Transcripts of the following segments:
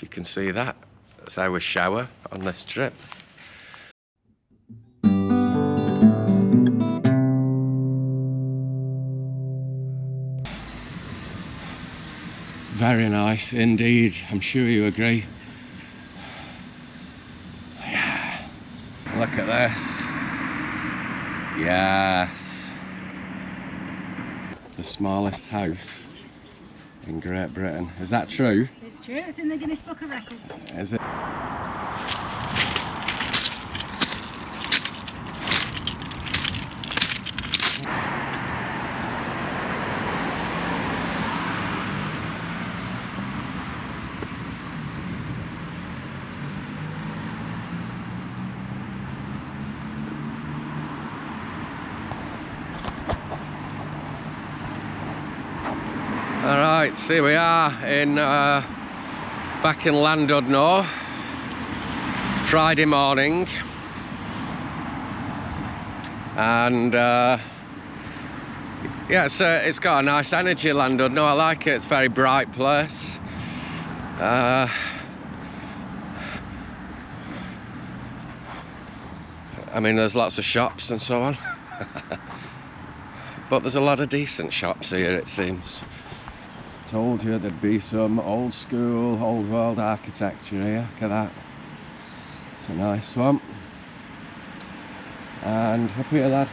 you can see that. That's our shower on this trip. Very nice indeed, I'm sure you agree. Yeah. Look at this. Yes. The smallest house in Great Britain. Is that true? It's true, it's in the Guinness Book of Records. Is it? Alright, so here we are in back in Llandudno, Friday morning, and yeah, it's got a nice energy, Llandudno. I like it. It's a very bright place. I mean, there's lots of shops and so on, but there's a lot of decent shops here, it seems. Told you there'd be some old school, old world architecture here. Look at that. It's a nice one. And up here, lad,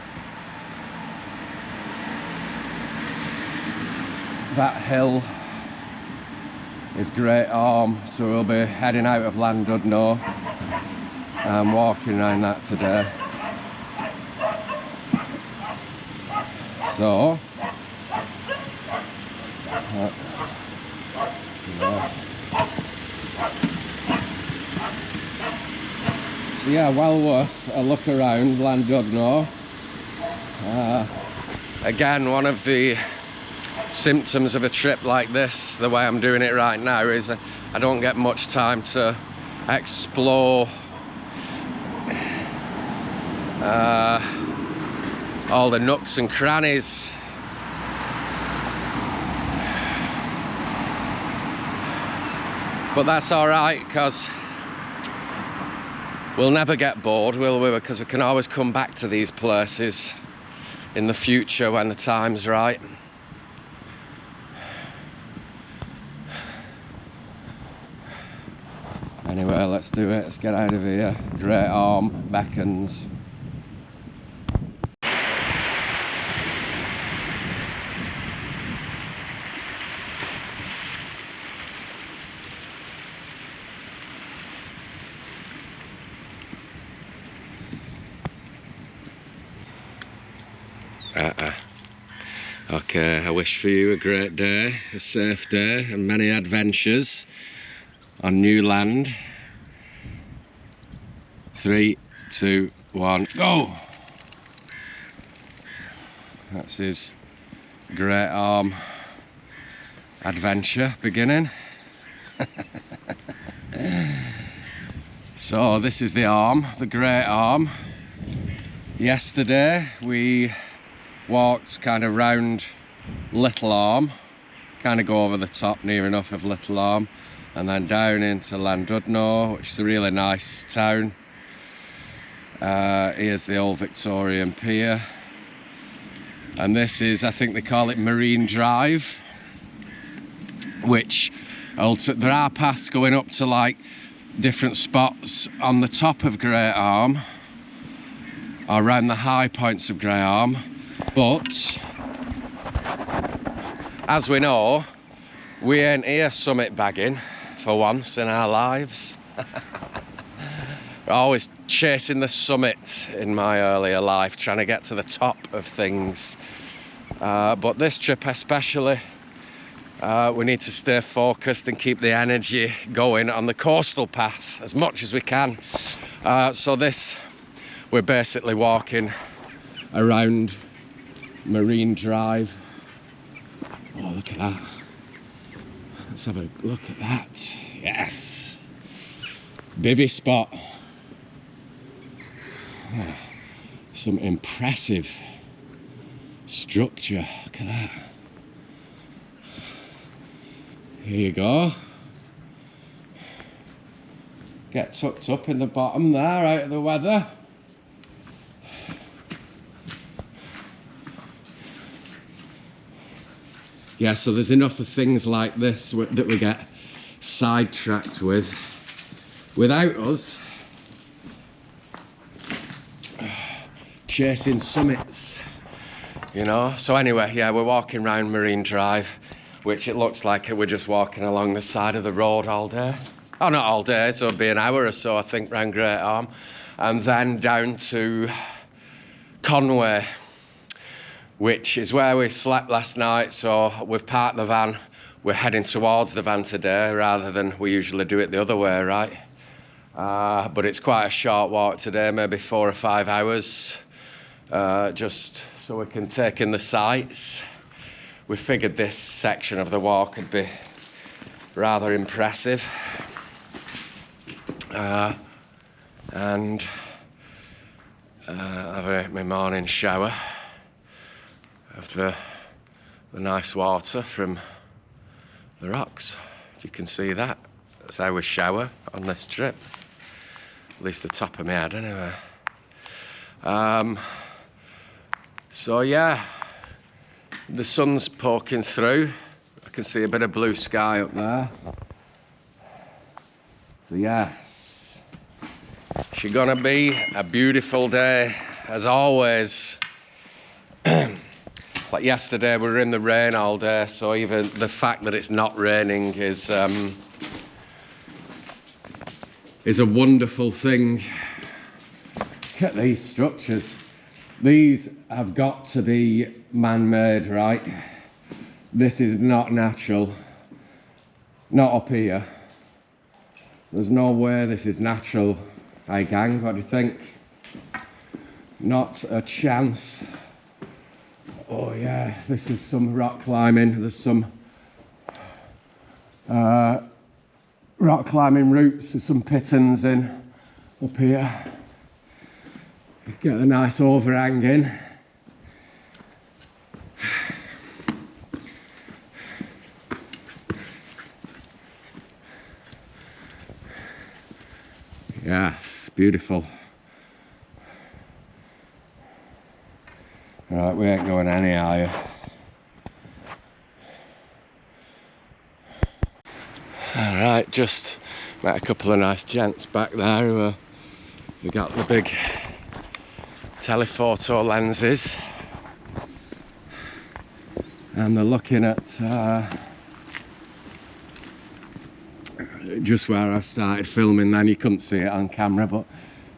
that hill is Great Orme, so we'll be heading out of Llandudno and walking around that today. So so yeah, well worth a look around Llandudno. Again, one of the symptoms of a trip like this, the way I'm doing it right now, is I don't get much time to explore all the nooks and crannies. But that's all right, because we'll never get bored, will we? Because we can always come back to these places in the future when the time's right. Anyway, let's do it. Let's get out of here. Great Orme beckons. Okay, I wish for you a great day, a safe day, and many adventures on new land. 3, 2, 1, go! That's his Great Orme adventure beginning. So this is the Orme, the Great Orme. Yesterday we walked kind of round Little Orme, kind of go over the top near enough of Little Orme, and then down into Llandudno, which is a really nice town. Here's the old Victorian pier, and this is, I think they call it Marine Drive, which also, there are paths going up to like different spots on the top of Great Orme, or around the high points of Great Orme. But as we know, we ain't here summit bagging for once in our lives. We're always chasing the summit in my earlier life, trying to get to the top of things. But this trip especially, we need to stay focused and keep the energy going on the coastal path as much as we can. So this, we're basically walking around Marine Drive. Oh, look at that. Let's have a look at that. Yes. Bivvy spot. Oh, some impressive structure. Look at that. Here you go. get tucked up in the bottom there, out of the weather. Yeah, so there's enough of things like this that we get sidetracked with without us chasing summits, you know. So anyway, yeah, we're walking round Marine Drive, which it looks like we're just walking along the side of the road all day. Oh, not all day, so it'll be an hour or so, I think, round Great Orme, and then down to Conwy, which is where we slept last night. So we've parked the van, we're heading towards the van today rather than we usually do it the other way, right? But it's quite a short walk today, maybe 4 or 5 hours, just so we can take in the sights. We figured this section of the walk would be rather impressive. And have my morning shower of the nice water from the rocks. If you can see that, that's how we shower on this trip. At least the top of my head anyway. So yeah, the sun's poking through. I can see a bit of blue sky up there. So yes, it's gonna be a beautiful day as always. Like yesterday we were in the rain all day, so even the fact that it's not raining is a wonderful thing. Look at these structures. These have got to be man-made, right? This is not natural. Not up here. There's no way this is natural. Hey gang, what do you think? Not a chance. Oh yeah, this is some rock climbing. There's some rock climbing routes. There's some pittons in up here. Get a nice overhanging. Yes, beautiful. Right, we ain't going any higher. Alright, just met a couple of nice gents back there who got the big telephoto lenses. And they're looking at just where I started filming then. You couldn't see it on camera, but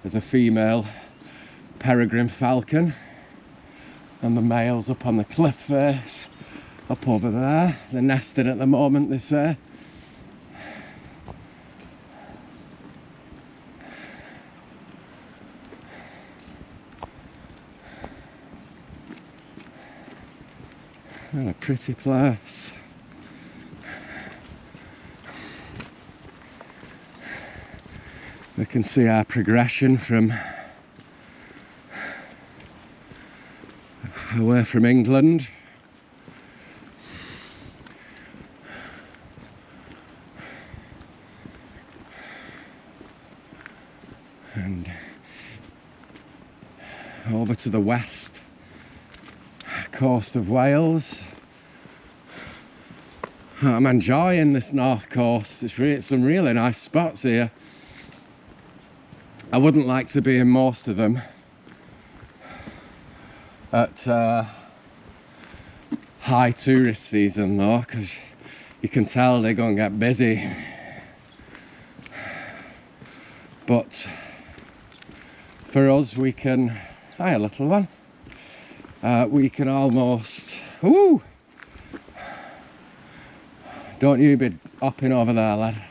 there's a female peregrine falcon. And the male's up on the cliff face, up over there. They're nesting at the moment, they say. What a pretty place. We can see our progression from away from England. And over to the west coast of Wales. I'm enjoying this north coast. It's some really nice spots here. I wouldn't like to be in most of them at high tourist season though, because you can tell they're going to get busy. But for us, we can, hi, a little one. We can almost, woo! Don't you be hopping over there, lad.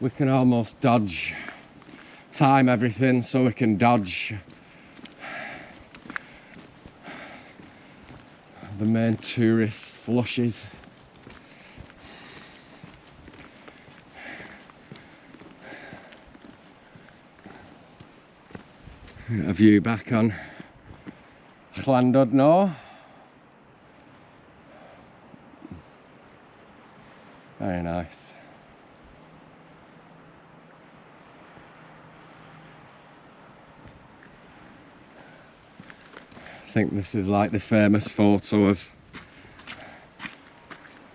We can almost time everything so we can dodge the main tourist flushes. A view back on Llandudno. Very nice. think this is like the famous photo of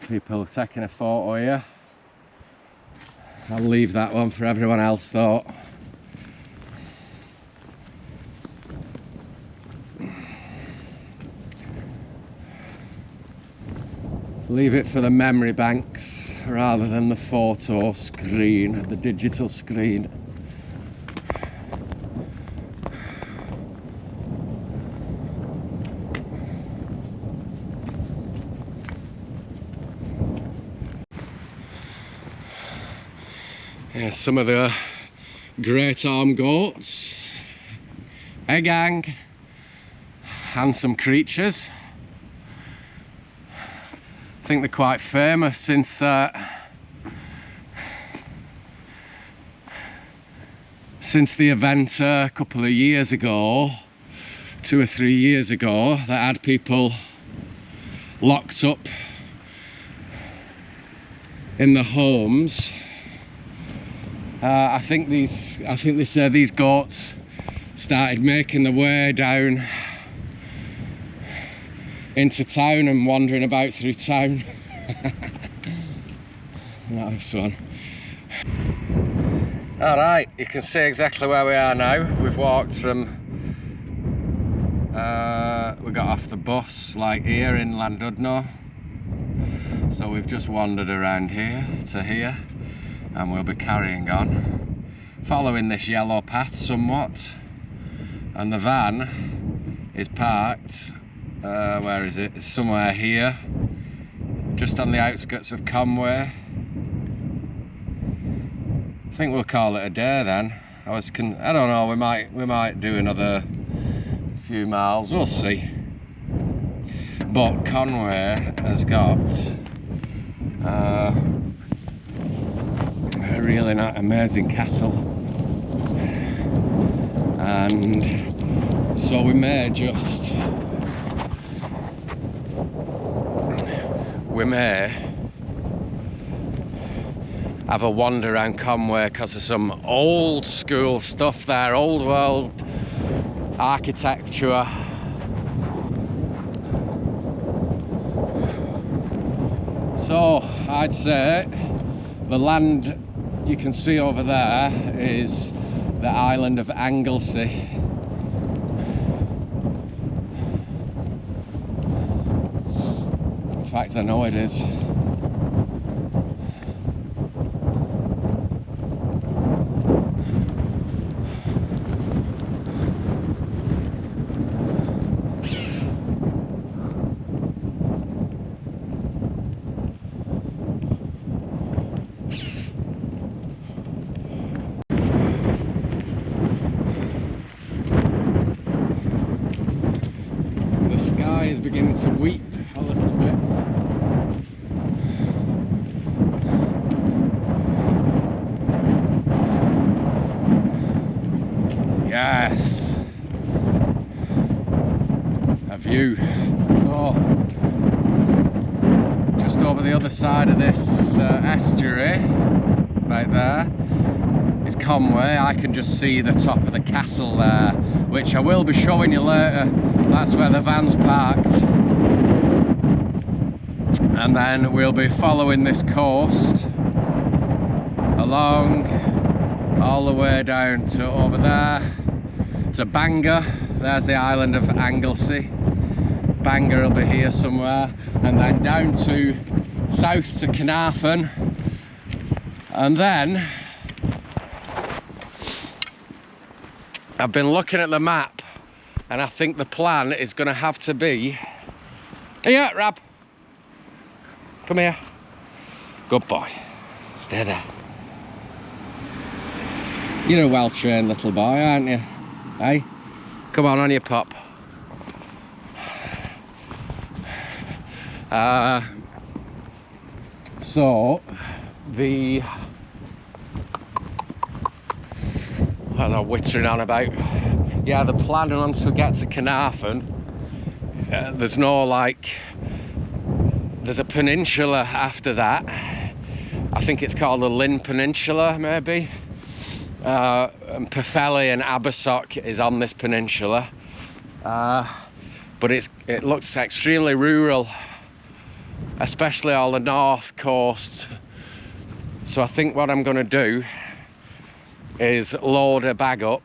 people taking a photo here. I'll leave that one for everyone else though. Leave it for the memory banks rather than the photo screen, the digital screen. Yeah, some of the great arm goats. Hey gang, handsome creatures. I think they're quite famous since the event a couple of years ago, 2 or 3 years ago, that had people locked up in the homes. I think they say these goats started making their way down into town and wandering about through town. Nice one. Alright, you can see exactly where we are now. We've walked from, we got off the bus like here in Llandudno. So we've just wandered around here to here, and we'll be carrying on, following this yellow path somewhat. And the van is parked, where is it? It's somewhere here, just on the outskirts of Conwy. I think we'll call it a day then. I don't know, we might do another few miles, we'll see. But Conwy has got a really amazing castle, and so we may have a wander around Conwy because of some old school stuff there, old world architecture. So I'd say the land you can see over there is the island of Anglesey. In fact, I know it is. Is beginning to weep a little bit. Yes, a view. So just over the other side of this estuary, right there, is Conwy. I can just see the top of the castle there, which I will be showing you later. That's where the van's parked, and then we'll be following this coast along all the way down to over there to Bangor. There's the island of Anglesey. Bangor will be here somewhere, and then down to south to Carnarvon, and then I've been looking at the map, and I think the plan is going to have to be... Here, Rab. Come here. Good boy. Stay there. You're a well-trained little boy, aren't you? Hey? Come on your pop. So, the... What was I whittering on about? Yeah, the plan once we get to Carnarvon, there's no like... There's a peninsula after that. I think it's called the Lynn Peninsula, maybe. And Pwllheli and Abersoch is on this peninsula. but it looks extremely rural, especially all the north coast. So I think what I'm going to do is load a bag up,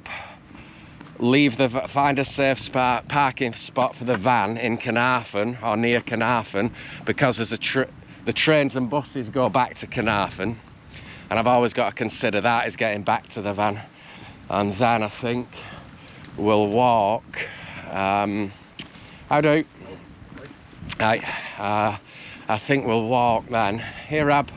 find a safe parking spot for the van in Carnarvon or near Carnarvon, because there's the trains and buses go back to Carnarvon, and I've always got to consider that is getting back to the van. And then I think we'll walk. How do? I think we'll walk then. Here, Rab.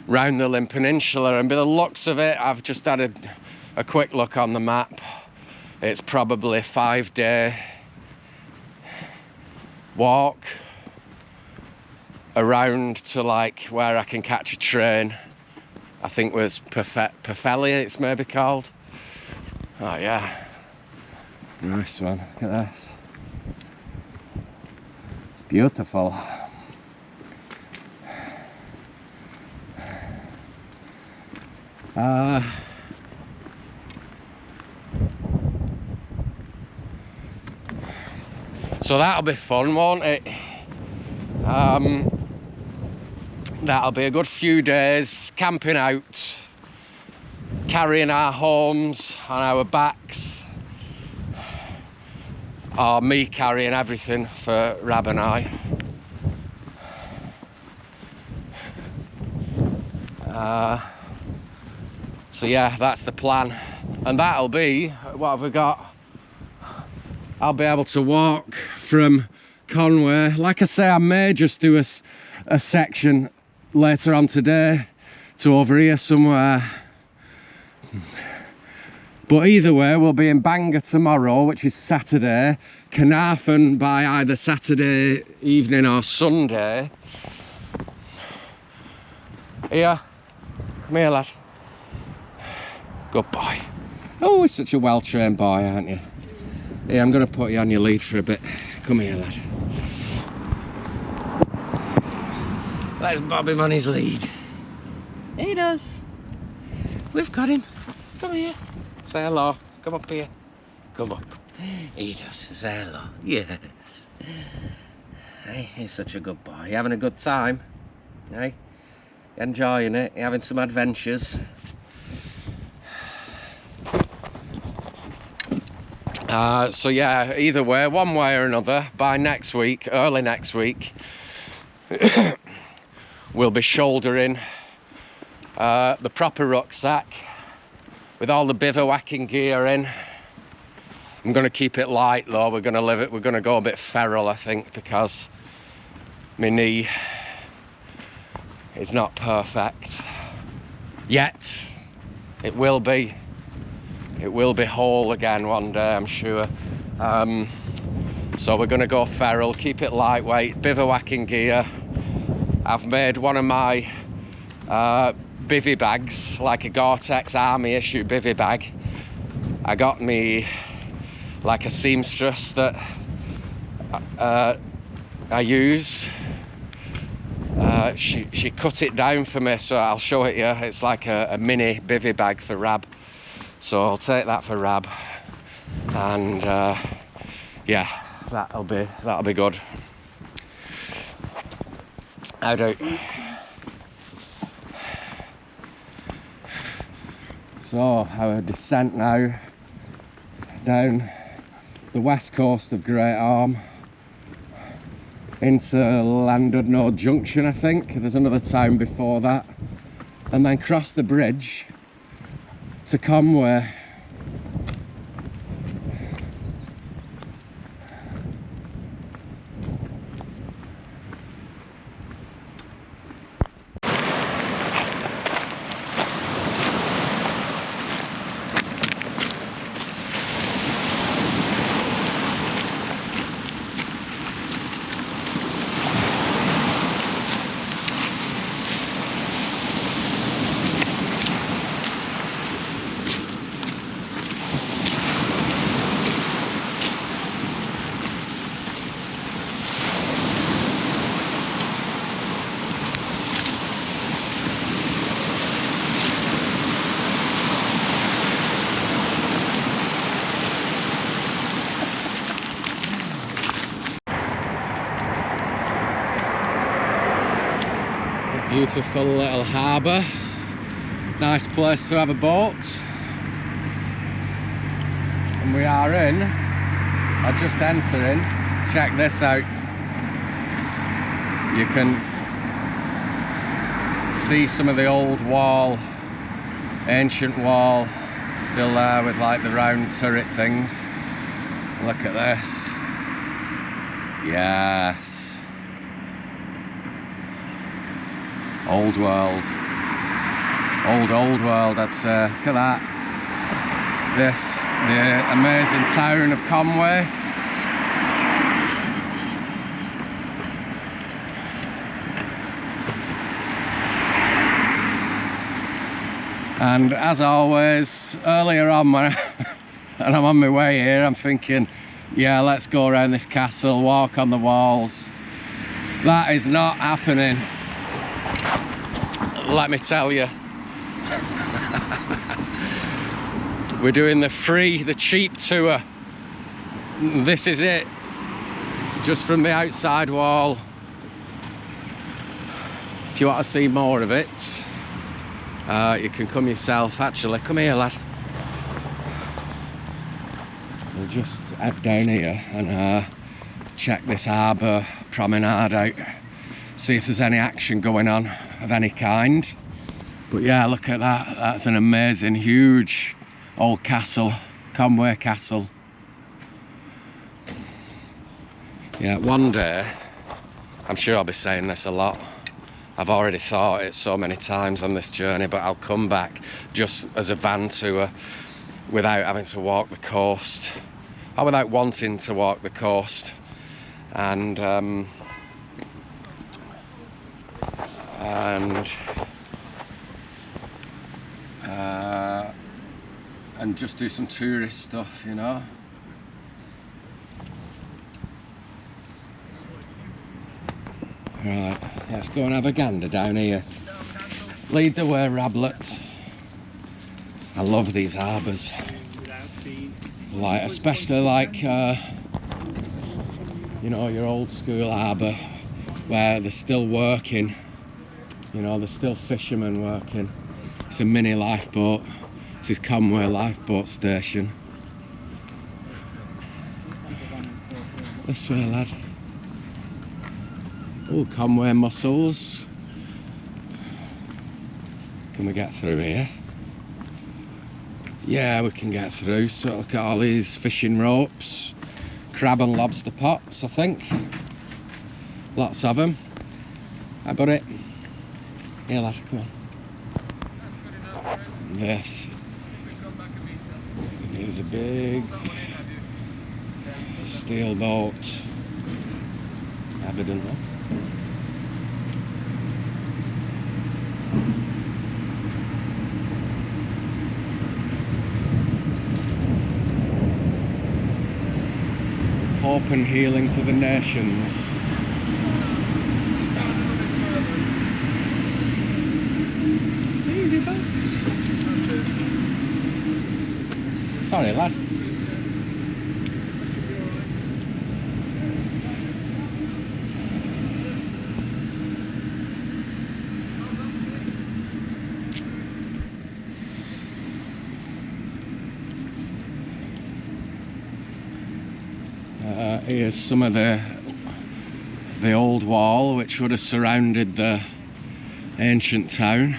Round the Llyn Peninsula, and by the looks of it, I've just had a quick look on the map. It's probably a 5-day walk around to like where I can catch a train. I think it was Perfeli, it's maybe called. Oh yeah, nice one. Look at this. It's beautiful. So that'll be fun, won't it? That'll be a good few days camping out, carrying our homes on our backs, or me carrying everything for Rab and I. So yeah, that's the plan, and that'll be, what have we got? I'll be able to walk from Conwy. Like I say, I may just do a section later on today to over here somewhere, but either way we'll be in Bangor tomorrow, which is Saturday, Carnarvon by either Saturday evening or Sunday. Here, come here lad. Good boy. Oh, he's such a well-trained boy, aren't you? Yeah, I'm going to put you on your lead for a bit. Come here, lad. Let's bob him on his lead. He does. We've got him. Come here. Say hello. Come up here. Come up. He does. Say hello. Yes. Hey, he's such a good boy. You having a good time? Hey? You enjoying it? You having some adventures? So yeah, either way, one way or another, by next week, early next week, we'll be shouldering the proper rucksack with all the bivouacking gear in. I'm going to keep it light though. We're going to go a bit feral, I think, because my knee is not perfect yet. It will be whole again one day, I'm sure. So we're going to go feral, keep it lightweight, bivouacking gear. I've made one of my bivvy bags, like a Gore-Tex army issue bivvy bag. I got me like a seamstress that I use. She cut it down for me, so I'll show it you. It's like a mini bivvy bag for Rab. So I'll take that for Rab, and yeah, that'll be good. How do? So our descent now down the west coast of Great Orme into Llandudno Junction, I think. There's another town before that, and then cross the bridge to Conwy. Beautiful little harbour. Nice place to have a boat. And we are in, or just entering. Check this out. You can see some of the old wall, ancient wall, still there with like the round turret things. Look at this. Yes. Old world. Old world, I'd say. Look at that. This, the amazing town of Conwy. And as always, earlier on when and I'm on my way here, I'm thinking, yeah, let's go around this castle, walk on the walls. That is not happening. Let me tell you. We're doing the cheap tour. This is it. Just from the outside wall. If you want to see more of it, you can come yourself. Actually, come here, lad. We'll just head down here and check this harbour promenade out. See if there's any action going on of any kind. But yeah, look at that. That's an amazing, huge old castle, Conwy Castle. Yeah, one day, I'm sure I'll be saying this a lot. I've already thought it so many times on this journey, but I'll come back just as a van tour without having to walk the coast, or without wanting to walk the coast. And just do some tourist stuff, you know. Right, let's go and have a gander down here. Lead the way, Rablets. I love these harbours. Like, especially like, you know, your old school harbour where they're still working. You know, there's still fishermen working. It's a mini lifeboat. This is Conwy lifeboat station. This way, lad. Oh, Conwy mussels. Can we get through here? Yeah, we can get through. So look at all these fishing ropes. Crab and lobster pots, I think. Lots of them. Hi, buddy. Here, lad, come on. Yes. Here's a big steel boat, evidently. Hope and healing to the nations. Easy boats. Sorry, lad. Here's some of the old wall which would have surrounded the ancient town.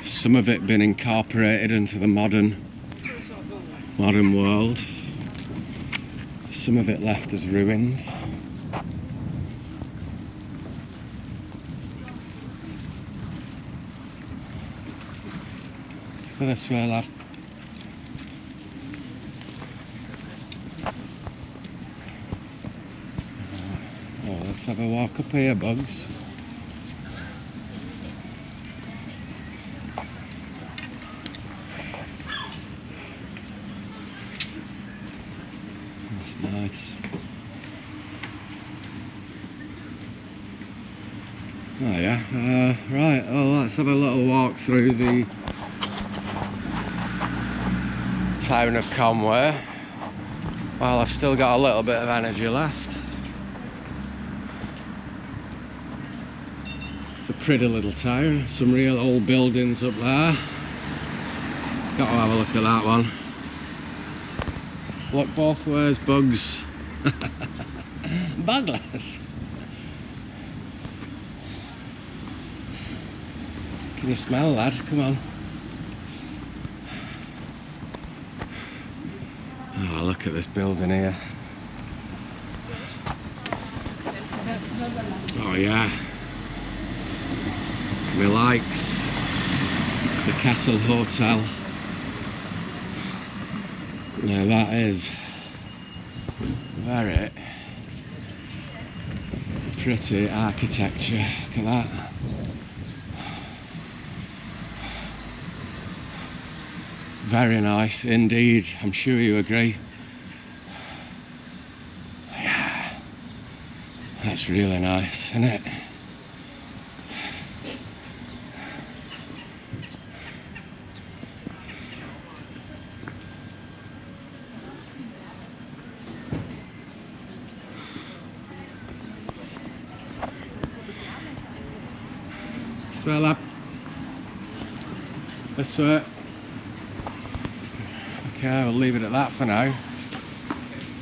Some of it been incorporated into the modern world. Some of it left as ruins. Let's go this way, lad. Let's have a walk up here, Bugs. That's nice. Oh yeah, right, let's have a little walk through the town of Conwy. Well, I've still got a little bit of energy left. It's a pretty little town, some real old buildings up there. Got to have a look at that one. Look both ways, bugs. Buglers. Can you smell that? Come on. Oh, look at this building here. Oh yeah. Me likes the Castle Hotel. Yeah, that is very pretty architecture. Look at that. Very nice indeed, I'm sure you agree. Yeah, that's really nice, isn't it? Swell up. This way. Okay, we'll leave it at that for now.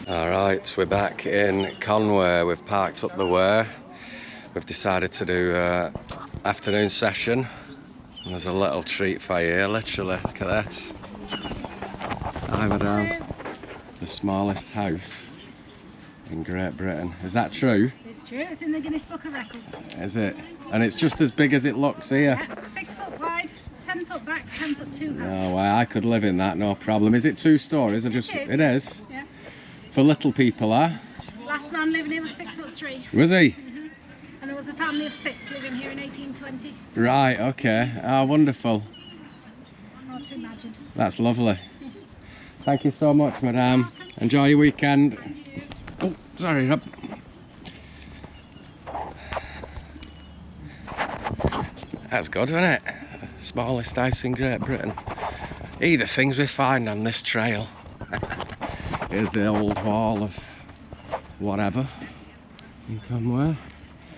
Alright, we're back in Conwy. We've parked up the way. We've decided to do an afternoon session. And there's a little treat for you here, literally. Look at this. Hi, madam. The smallest house in Great Britain. Is that true? It's true, it's in the Guinness Book of Records. Is it? And it's just as big as it looks here? Yeah, 6 foot wide, 10 foot back, 10 foot 2 high. No way, I could live in that, no problem. Is it 2 stories? Or just, it is? Yeah. For little people, huh? Last man living here was 6 foot 3. Was he? And there was a family of 6 living here in 1820. Right, okay. Oh, wonderful. Hard to imagine. That's lovely. Thank you so much, madam. Enjoy your weekend. Oh, sorry, Rob. That's good, isn't it? Smallest house in Great Britain. Either things we find on this trail. Here's the old wall of whatever in Conwy.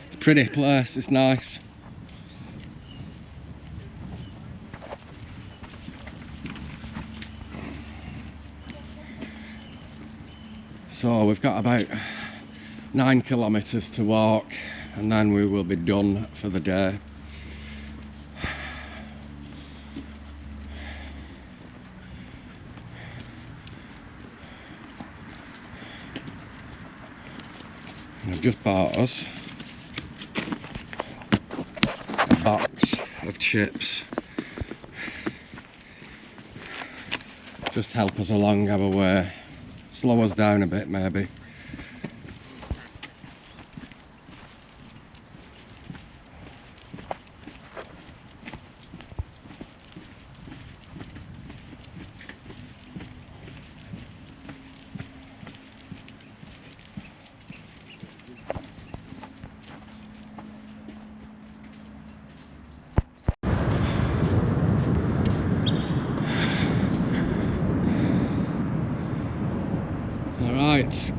It's a pretty place, it's nice. So we've got about 9 kilometres to walk and then we will be done for the day. And I've just bought us a box of chips. Just help us along our way. Slow us down a bit maybe.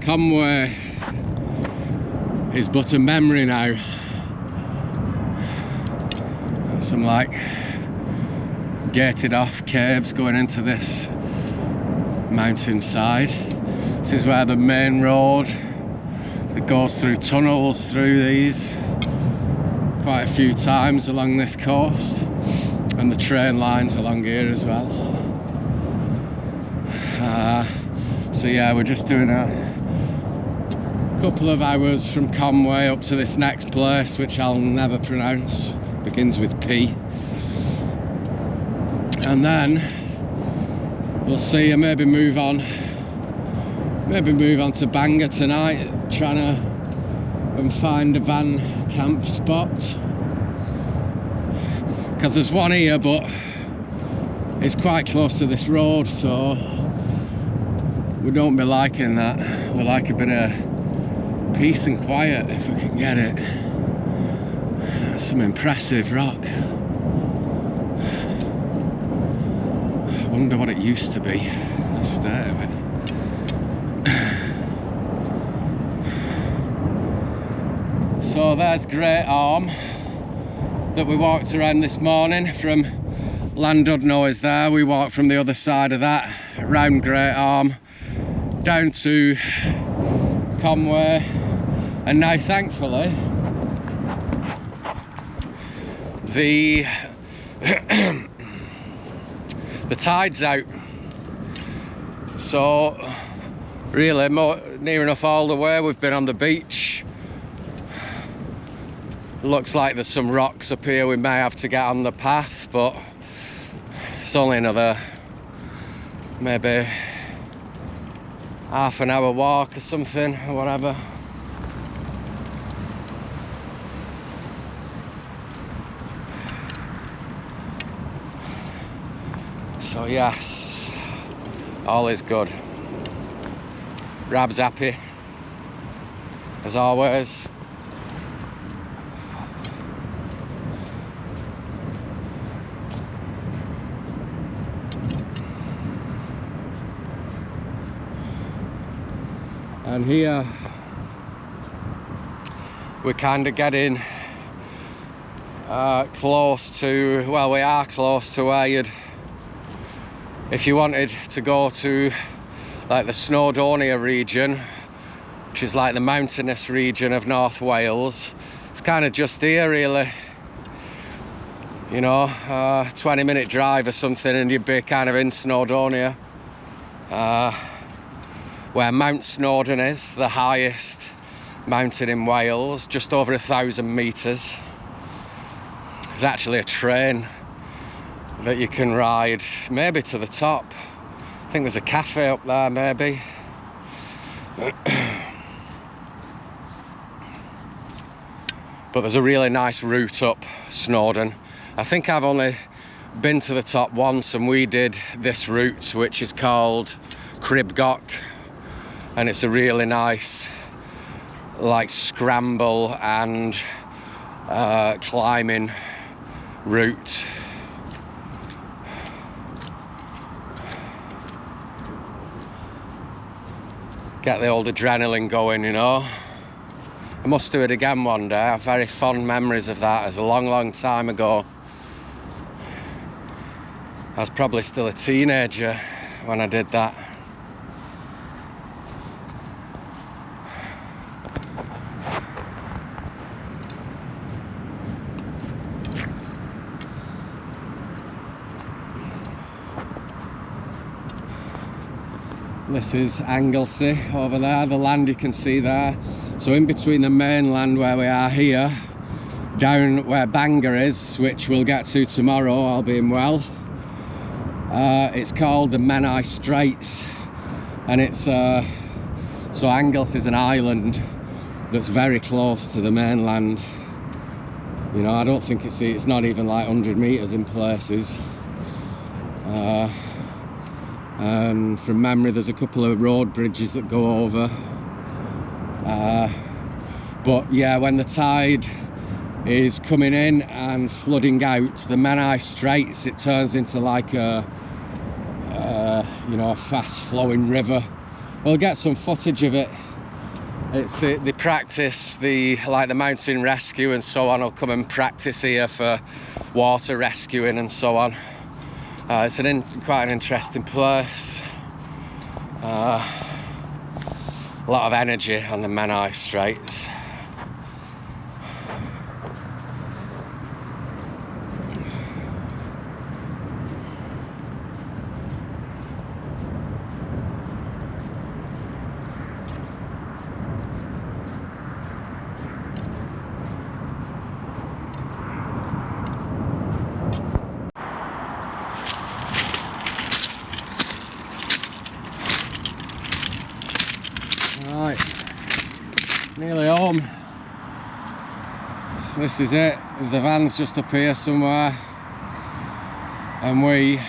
Conwy is but a memory now. Some like gated off caves going into this mountainside. This is where the main road that goes through tunnels through these quite a few times along this coast, and the train lines along here as well. So yeah, we're just doing a couple of hours from Conwy up to this next place, which I'll never pronounce, begins with P, and then we'll see and maybe move on to Bangor tonight, trying to find a van camp spot, because there's one here but it's quite close to this road, so we don't be liking that. We like a bit of peace and quiet if we can get it. That's some impressive rock. I wonder what it used to be, the state of it. So there's Great Orme, that we walked around this morning from Llandudno is there. We walked from the other side of that, round Great Arm, down to Conwy, and now thankfully the the tide's out, so really near enough all the way we've been on the beach. Looks like there's some rocks up here we may have to get on the path, but it's only another maybe half an hour walk or something, or whatever. So yes, all is good. Rab's happy, as always. And here we're kind of getting close to, well, we are close to where you'd, if you wanted to go to like the Llandudno region, which is like the mountainous region of North Wales, it's kind of just here really, you know, 20-minute drive or something and you'd be kind of in Llandudno, where Mount Snowdon is, the highest mountain in Wales, just over 1,000 meters. There's actually a train that you can ride maybe to the top. I think there's a cafe up there maybe. But there's a really nice route up Snowdon. I think I've only been to the top once, and we did this route which is called Cribgoch, and it's a really nice like scramble and climbing route. Get the old adrenaline going, you know. I must do it again one day. I have very fond memories of that. It was a long time ago. I was probably still a teenager when I did that. This is Anglesey over there, the land you can see there. So in between the mainland where we are here, down where Bangor is, which we'll get to tomorrow, all being well, it's called the Menai Straits, and it's so Anglesey is an island that's very close to the mainland. You know, I don't think it's not even like 100 meters in places. And from memory there's a couple of road bridges that go over, but yeah, when the tide is coming in and flooding out the Menai Straits, it turns into like a you know, a fast flowing river. We'll get some footage of it. It's they practice like the mountain rescue and so on will come and practice here for water rescuing and so on. It's quite an interesting place. A lot of energy on the Menai Straits. Right, nearly home. This is it. The van's just up here somewhere, and we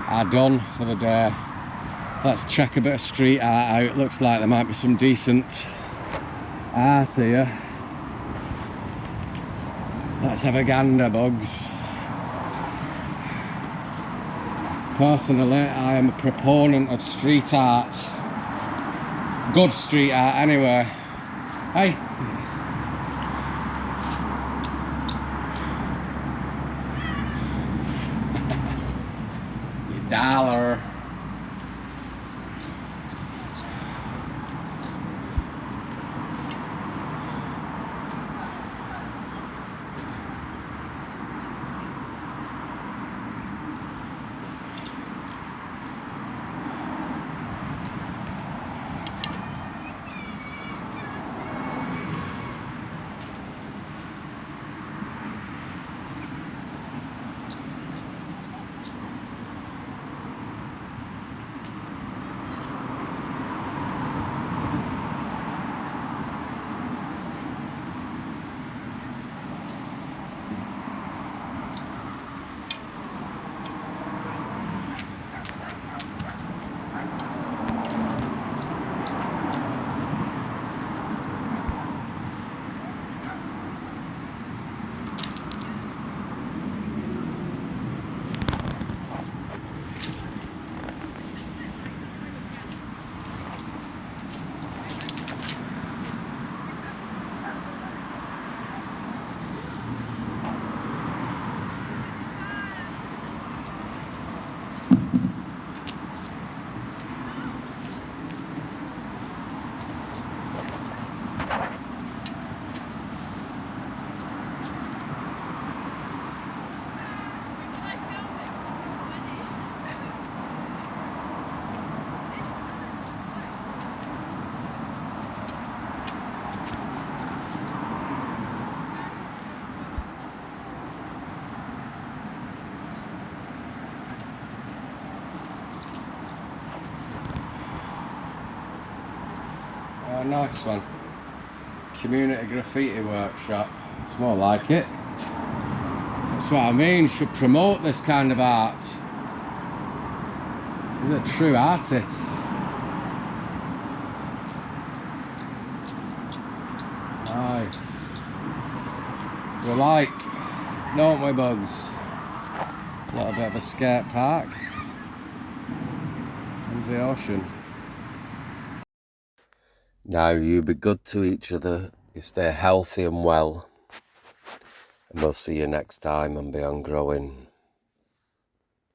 are done for the day. Let's check a bit of street art out. Looks like there might be some decent art here. Let's have a gander, bugs. Personally, I am a proponent of street art. Good street art anyway. Hey. $1. Oh, nice one. Community graffiti workshop. It's more like it. That's what I mean. Should promote this kind of art. These are true artists. Nice. We like, don't we, Bugs? A little bit of a skate park. There's the ocean. Now you be good to each other, you stay healthy and well, and we'll see you next time on Beyond Growing.